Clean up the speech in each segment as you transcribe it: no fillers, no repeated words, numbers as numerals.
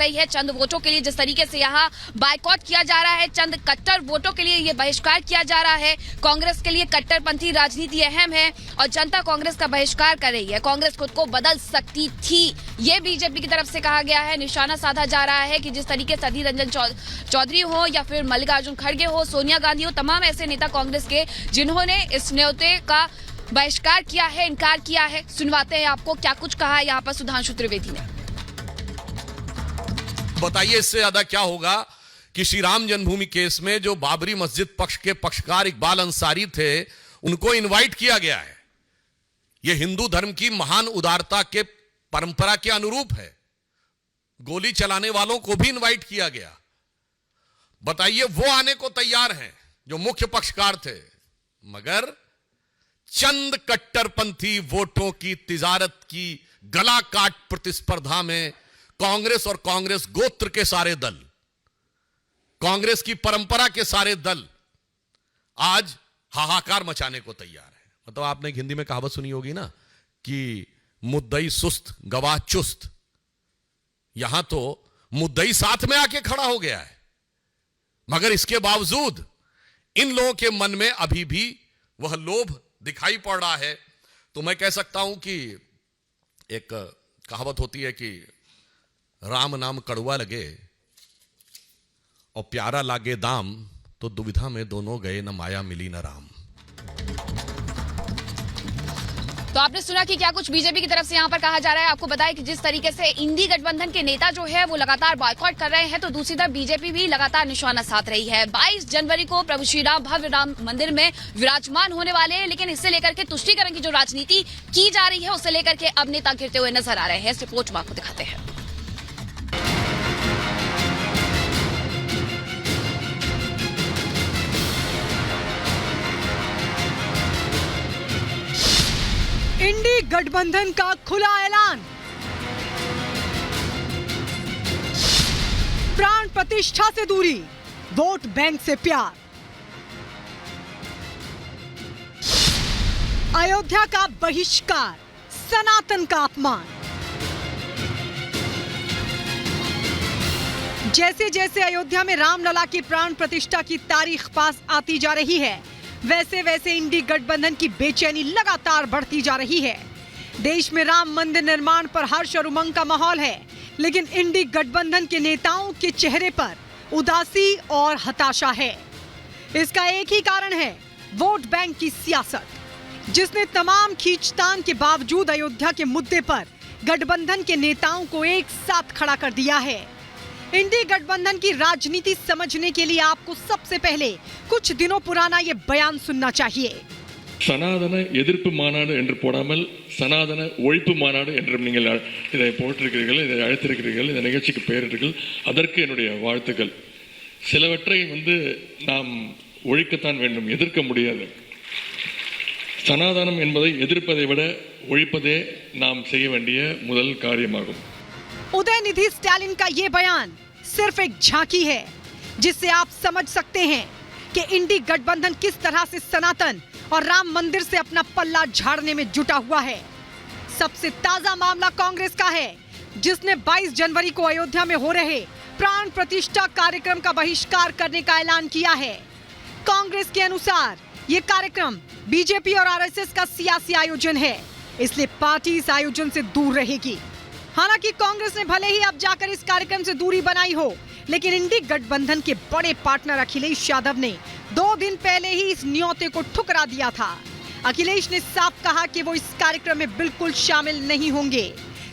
रही है। चंद वोटों के लिए जिस तरीके से यहाँ बायकॉट किया जा रहा है, चंद कट्टर वोटों के लिए ये बहिष्कार किया जा रहा है। कांग्रेस के लिए कट्टरपंथी राजनीति अहम है और जनता कांग्रेस का बहिष्कार कर रही है। कांग्रेस खुद को बदल सकती थी, ये बीजेपी की तरफ से कहा गया है। निशाना साधा जा रहा है कि जिस तरीके से अधीर रंजन चौधरी हो या फिर मल्लिकार्जुन खड़गे हो, सोनिया गांधी हो, तमाम ऐसे नेता कांग्रेस के जिन्होंने इस न्योते का बहिष्कार किया है, इनकार किया है। सुनवाते हैं आपको क्या कुछ कहा है यहाँ पर सुधांशु त्रिवेदी ने। बताइए इससे ज्यादा क्या होगा कि श्री राम जन्मभूमि केस में जो बाबरी मस्जिद पक्ष के पक्षकार इकबाल अंसारी थे, उनको इनवाइट किया गया है। यह हिंदू धर्म की महान उदारता के परंपरा के अनुरूप है। गोली चलाने वालों को भी इनवाइट किया गया। बताइए वो आने को तैयार हैं जो मुख्य पक्षकार थे, मगर चंद कट्टरपंथी वोटों की तिजारत की गला काट प्रतिस्पर्धा में कांग्रेस और कांग्रेस गोत्र के सारे दल, कांग्रेस की परंपरा के सारे दल आज हाहाकार मचाने को तैयार है। मतलब आपने हिंदी में कहावत सुनी होगी ना कि मुद्दई सुस्त गवाह चुस्त। यहां तो मुद्दई साथ में आके खड़ा हो गया है, मगर इसके बावजूद इन लोगों के मन में अभी भी वह लोभ दिखाई पड़ रहा है। तो मैं कह सकता हूं कि एक कहावत होती है कि राम नाम कड़वा लगे और प्यारा लागे दाम, तो दुविधा में दोनों गए, न माया मिली न राम। तो आपने सुना कि क्या कुछ बीजेपी की तरफ से यहाँ पर कहा जा रहा है। आपको बताएं कि जिस तरीके से इंडी गठबंधन के नेता जो है वो लगातार बॉयकॉट कर रहे हैं, तो दूसरी तरफ बीजेपी भी लगातार निशाना साध रही है। 22 जनवरी को प्रभु श्री राम भव्य राम मंदिर में विराजमान होने वाले हैं, लेकिन इससे लेकर के तुष्टीकरण की जो राजनीति की जा रही है उससे लेकर के अब नेता गिरते हुए नजर आ रहे हैं। इस रिपोर्ट में आपको दिखाते हैं। इंडी गठबंधन का खुला ऐलान, प्राण प्रतिष्ठा से दूरी, वोट बैंक से प्यार, अयोध्या का बहिष्कार, सनातन का अपमान। जैसे जैसे अयोध्या में रामलला की प्राण प्रतिष्ठा की तारीख पास आती जा रही है, वैसे वैसे इंडी गठबंधन की बेचैनी लगातार बढ़ती जा रही है। देश में राम मंदिर निर्माण पर हर्ष और उमंग का माहौल है, लेकिन इंडी गठबंधन के नेताओं के चेहरे पर उदासी और हताशा है। इसका एक ही कारण है, वोट बैंक की सियासत, जिसने तमाम खींचतान के बावजूद अयोध्या के मुद्दे पर गठबंधन के नेताओं को एक साथ खड़ा कर दिया है। इंडी गठबंधन की राजनीति समझने के लिए आपको सबसे पहले कुछ दिनों पुराना ये बयान सुनना चाहिए। சனாதன எதிர்ப்பு மாநாடு என்று போடாமல் சனாதன ஒழிப்பு மாநாடு என்றும் நீங்கள் இதை போட்டிருக்கிறீர்கள், இதை அழைத்திருக்கிறீர்கள், இந்த நிகழ்ச்சிக்கு பெயரிட்டீர்கள். அதற்கு என்னுடைய வாழ்த்துக்கள். சிலவற்றை நாம் ஒழிக்கத்தான் வேண்டும், எதிர்க்க முடியாது. சனாதனம் என்பதை எதிர்ப்பதை விட ஒழிப்பதே நாம் செய்ய வேண்டிய முதல் காரியமாகும். उदयनिधि स्टालिन का ये बयान सिर्फ एक झांकी है, जिससे आप समझ सकते हैं कि इंडी गठबंधन किस तरह से सनातन और राम मंदिर से अपना पल्ला झाड़ने में जुटा हुआ है। सबसे ताजा मामला कांग्रेस का है, जिसने 22 जनवरी को अयोध्या में हो रहे प्राण प्रतिष्ठा कार्यक्रम का बहिष्कार करने का ऐलान किया है। कांग्रेस के अनुसार ये कार्यक्रम बीजेपी और आरएसएस का सियासी आयोजन है, इसलिए पार्टी इस आयोजन से दूर रहेगी। हालांकि कांग्रेस ने भले ही अब जाकर इस कार्यक्रम से दूरी बनाई हो, लेकिन इंडी गठबंधन के बड़े पार्टनर अखिलेश यादव ने 2 दिन पहले ही इस न्योते को ठुकरा दिया था। अखिलेश ने साफ कहा कि वो इस कार्यक्रम में बिल्कुल शामिल नहीं होंगे,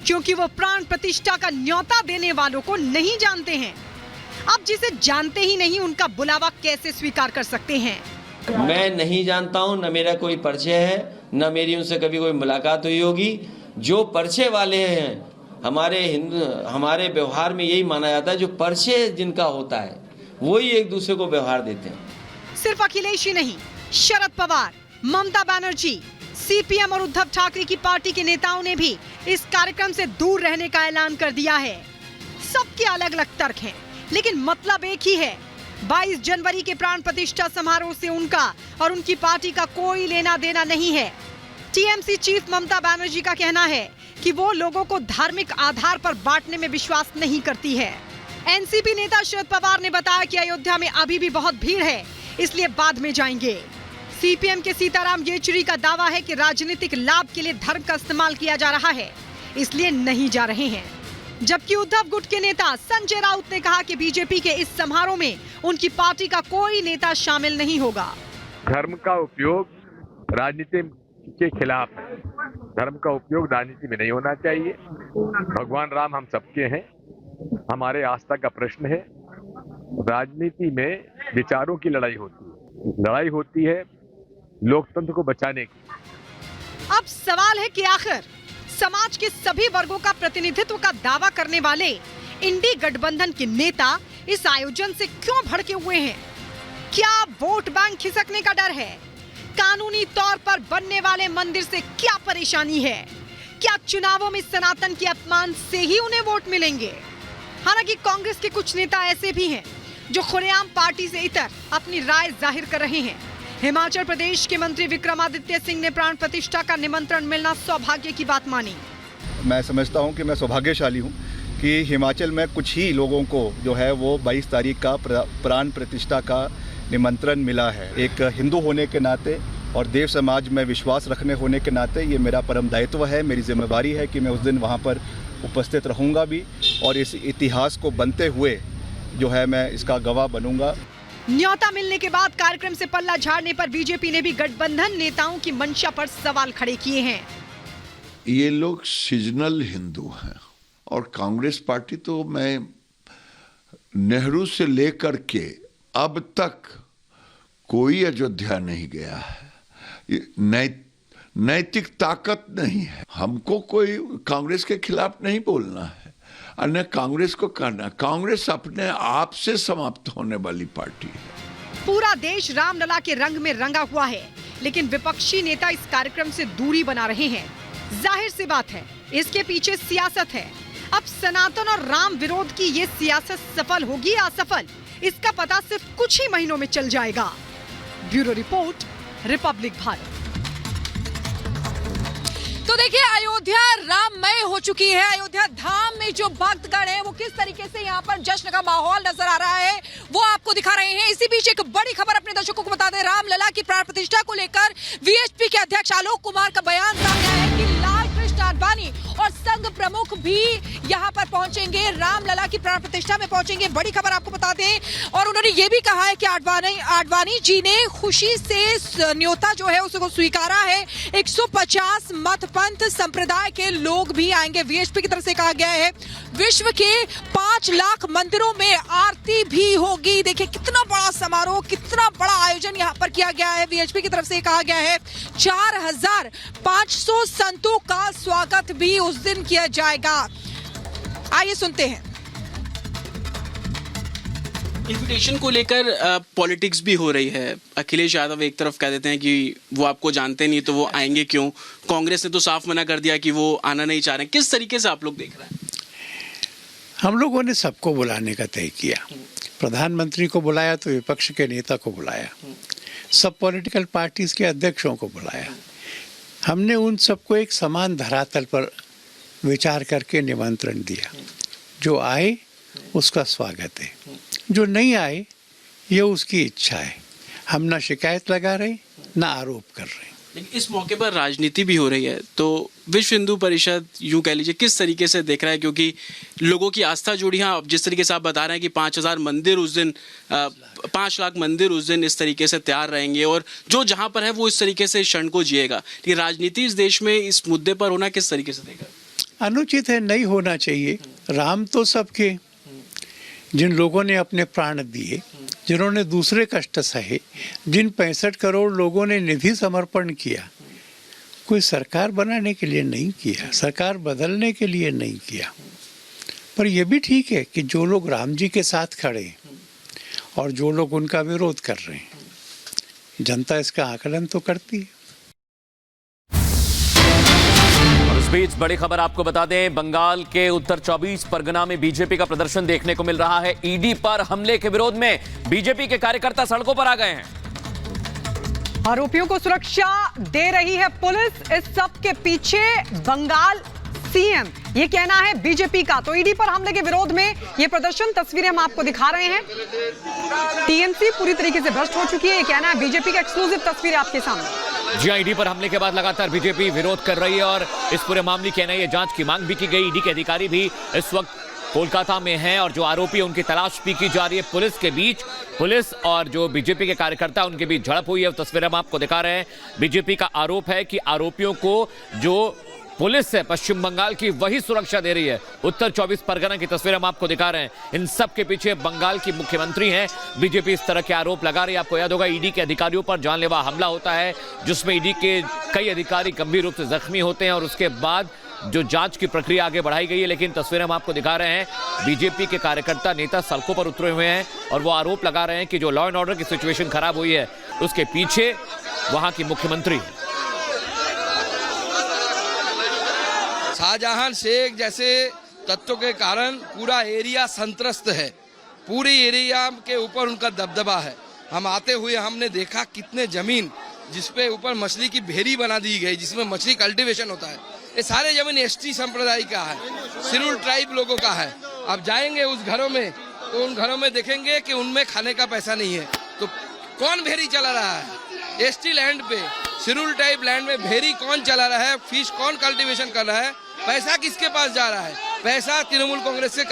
क्योंकि वो प्राण प्रतिष्ठा का न्योता देने वालों को नहीं जानते हैं। अब जिसे जानते ही नहीं, उनका बुलावा कैसे स्वीकार कर सकते हैं? मैं नहीं जानता हूं, न मेरा कोई परिचय है, न मेरी उनसे कभी कोई मुलाकात हुई होगी। जो परिचय वाले हैं, हमारे व्यवहार में यही माना जाता है, जो परिचय जिनका होता है वही एक दूसरे को व्यवहार देते हैं। सिर्फ अखिलेश ही नहीं, शरद पवार, ममता बनर्जी, सीपीएम और उद्धव ठाकरे की पार्टी के नेताओं ने भी इस कार्यक्रम से दूर रहने का ऐलान कर दिया है। सबके अलग अलग तर्क हैं, लेकिन मतलब एक ही है। 22 जनवरी के प्राण प्रतिष्ठा समारोह से उनका और उनकी पार्टी का कोई लेना देना नहीं है। टीएमसी चीफ ममता बनर्जी का कहना है कि वो लोगों को धार्मिक आधार पर बांटने में विश्वास नहीं करती है। एनसीपी नेता शरद पवार ने बताया कि अयोध्या में अभी भी बहुत भीड़ है, इसलिए बाद में जाएंगे। सीपीएम के सीताराम येचुरी का दावा है कि राजनीतिक लाभ के लिए धर्म का इस्तेमाल किया जा रहा है, इसलिए नहीं जा रहे हैं। जबकि उद्धव गुट के नेता संजय राउत ने कहा कि बीजेपी के इस समारोह में उनकी पार्टी का कोई नेता शामिल नहीं होगा। धर्म का उपयोग राजनीति के खिलाफ है। धर्म का उपयोग राजनीति में नहीं होना चाहिए। भगवान राम हम सबके हैं, हमारे आस्था का प्रश्न है। राजनीति में विचारों की लड़ाई होती है लोकतंत्र को बचाने की। अब सवाल है कि आखिर समाज के सभी वर्गों का प्रतिनिधित्व का दावा करने वाले इंडी गठबंधन के नेता इस आयोजन से क्यों भड़के हुए हैं? क्या वोट बैंक खिसकने का डर है? कानूनी तौर पर बनने वाले मंदिर से क्या परेशानी है? क्या चुनावों में सनातन के अपमान से ही उन्हें वोट मिलेंगे? हालांकि कांग्रेस के कुछ नेता ऐसे भी हैं जो खुलेआम पार्टी से इतर अपनी राय जाहिर कर रहे हैं। हिमाचल प्रदेश के मंत्री विक्रमादित्य सिंह ने प्राण प्रतिष्ठा का निमंत्रण मिलना सौभाग्य की बात मानी। मैं समझता हूं कि मैं सौभाग्यशाली हूं कि हिमाचल में कुछ ही लोगों को जो है वो 22 तारीख का प्राण प्रतिष्ठा का निमंत्रण मिला है। एक हिंदू होने के नाते और देव समाज में विश्वास रखने होने के नाते ये मेरा परम दायित्व है, मेरी जिम्मेदारी है कि मैं उस दिन वहाँ पर उपस्थित रहूँगा भी और इस इतिहास को बनते हुए जो है मैं इसका गवाह बनूंगा। न्योता मिलने के बाद कार्यक्रम से पल्ला झाड़ने पर बीजेपी ने भी गठबंधन नेताओं की मंशा पर सवाल खड़े किए हैं। ये लोग सीजनल हिंदू हैं और कांग्रेस पार्टी तो मैं नेहरू से लेकर के अब तक कोई अयोध्या नहीं गया है। नैतिक ताकत नहीं है। हमको कोई कांग्रेस के खिलाफ नहीं बोलना है और न कांग्रेस को करना। कांग्रेस अपने आप से समाप्त होने वाली पार्टी है। पूरा देश रामलला के रंग में रंगा हुआ है, लेकिन विपक्षी नेता इस कार्यक्रम से दूरी बना रहे हैं। जाहिर सी बात है, इसके पीछे सियासत है। अब सनातन और राम विरोध की ये सियासत सफल होगी या असफल, इसका पता सिर्फ कुछ ही महीनों में चल जाएगा। Bureau report, Republic Bharat. तो देखिए, अयोध्या राममय हो चुकी है। अयोध्या धाम में जो भक्तगण है वो किस तरीके से यहाँ पर जश्न का माहौल नजर आ रहा है वो आपको दिखा रहे हैं। इसी बीच एक बड़ी खबर अपने दर्शकों को बता दें। रामलला की प्राण प्रतिष्ठा को लेकर वीएचपी के अध्यक्ष आलोक कुमार का बयान सामने आया है कि लाल कृष्ण आडवाणी और संघ प्रमुख भी यहाँ पर पहुंचेंगे, रामलला की प्राण प्रतिष्ठा में पहुंचेंगे। बड़ी खबर आपको बता दें। और उन्होंने ये भी कहा है कि आडवाणी जी ने खुशी से न्योता जो है उसको स्वीकारा है। 150 मत पंथ संप्रदाय के लोग भी आएंगे। वीएचपी की तरफ से कहा गया है विश्व के 5 लाख मंदिरों में आरती भी होगी। देखिए कितना बड़ा समारोह, कितना बड़ा आयोजन यहाँ पर किया गया है। वीएचपी की तरफ से कहा गया है 4500 संतों का स्वागत भी उस दिन किया जाएगा। आइए सुनते हैं। इन्विटेशन को लेकर पॉलिटिक्स भी हो रही है। अखिलेश यादव एक तरफ कह देते हैं कि वो आपको जानते नहीं तो वो आएंगे क्यों। कांग्रेस ने तो साफ मना कर दिया कि वो आना नहीं चाह रहे। किस तरीके से आप लोग देख रहे हैं? हम लोगों ने सबको बुलाने का तय किया। प्रधानमंत्री को बुलाया तो विपक्ष के नेता को बुलाया, सब पॉलिटिकल पार्टीज के अध्यक्षों को बुलाया। हमने उन सबको एक समान धरातल पर विचार करके निमंत्रण दिया। जो आए उसका स्वागत है, जो नहीं आए ये उसकी इच्छा है। हम ना शिकायत लगा रहे ना आरोप कर रहे। लेकिन इस मौके पर राजनीति भी हो रही है, तो विश्व हिंदू परिषद यूं कह लीजिए किस तरीके से देख रहा है? क्योंकि लोगों की आस्था जुड़ी है। जिस तरीके से आप बता रहे हैं कि 5000 मंदिर उस दिन 5 लाख मंदिर उस दिन इस तरीके से तैयार रहेंगे और जो जहां पर है वो इस तरीके से क्षण को जिएगा। लेकिन राजनीति इस देश में इस मुद्दे पर होना किस तरीके से देगा? अनुचित है, नहीं होना चाहिए। राम तो सबके, जिन लोगों ने अपने प्राण दिए, जिन्होंने दूसरे कष्ट सहे, जिन 65 करोड़ लोगों ने निधि समर्पण किया, कोई सरकार बनाने के लिए नहीं किया, सरकार बदलने के लिए नहीं किया। पर यह भी ठीक है कि जो लोग राम जी के साथ खड़े हैं और जो लोग उनका विरोध कर रहे हैं, जनता इसका आकलन तो करती है। इस बीच बड़ी खबर आपको बता दें, बंगाल के उत्तर 24 परगना में बीजेपी का प्रदर्शन देखने को मिल रहा है। ईडी पर हमले के विरोध में बीजेपी के कार्यकर्ता सड़कों पर आ गए हैं। आरोपियों को सुरक्षा दे रही है पुलिस। इस सब के पीछे बंगाल सीएम, ये कहना है बीजेपी का। तो ईडी पर हमले के विरोध में ये प्रदर्शन, तस्वीरें हम आपको दिखा रहे हैं। टीएमसी पूरी तरीके से भ्रष्ट हो चुकी है, ये कहना है बीजेपी का। एक्सक्लूसिव तस्वीरें आपके सामने। जी, ईडी पर हमले के बाद लगातार बीजेपी विरोध कर रही है और इस पूरे मामले की एनआईए जांच की मांग भी की गई। ईडी के अधिकारी भी इस वक्त कोलकाता में हैं और जो आरोपी उनकी तलाश भी की जा रही है। पुलिस के बीच, पुलिस और जो बीजेपी के कार्यकर्ता उनके बीच झड़प हुई है, तस्वीरें हम आपको दिखा रहे हैं। बीजेपी का आरोप है कि आरोपियों को जो पुलिस है पश्चिम बंगाल की वही सुरक्षा दे रही है। उत्तर 24 परगना की तस्वीरें हम आपको दिखा रहे हैं। इन सब के पीछे बंगाल की मुख्यमंत्री हैं। बीजेपी इस तरह के आरोप लगा रही है। आपको याद होगा ईडी के अधिकारियों पर जानलेवा हमला होता है जिसमें ईडी के कई अधिकारी गंभीर रूप से जख्मी होते हैं और उसके बाद जो जांच की प्रक्रिया आगे बढ़ाई गई है। लेकिन तस्वीरें हम आपको दिखा रहे हैं, बीजेपी के कार्यकर्ता नेता सड़कों पर उतरे हुए हैं और वो आरोप लगा रहे हैं कि जो लॉ एंड ऑर्डर की सिचुएशन खराब हुई है उसके पीछे वहां की मुख्यमंत्री। शाहजहां शेख जैसे तत्वों के कारण पूरा एरिया संत्रस्त है। पूरी एरिया के ऊपर उनका दबदबा है। हम आते हुए हमने देखा कितने जमीन जिसपे ऊपर मछली की भेरी बना दी गई, जिसमें मछली कल्टीवेशन होता है, ये सारे जमीन एसटी संप्रदाय का है, शेड्यूल्ड ट्राइब लोगों का है। अब जाएंगे उस घरों में तो उन घरों में देखेंगे कि उनमें खाने का पैसा नहीं है। तो कौन भेरी चला रहा है? एसटी लैंड पे, शेड्यूल्ड ट्राइब लैंड में भेरी कौन चला रहा है? फिश कौन कल्टीवेशन कर रहा है? पैसा किसके पास जा रहा है? पैसा तृणमूल कांग्रेस के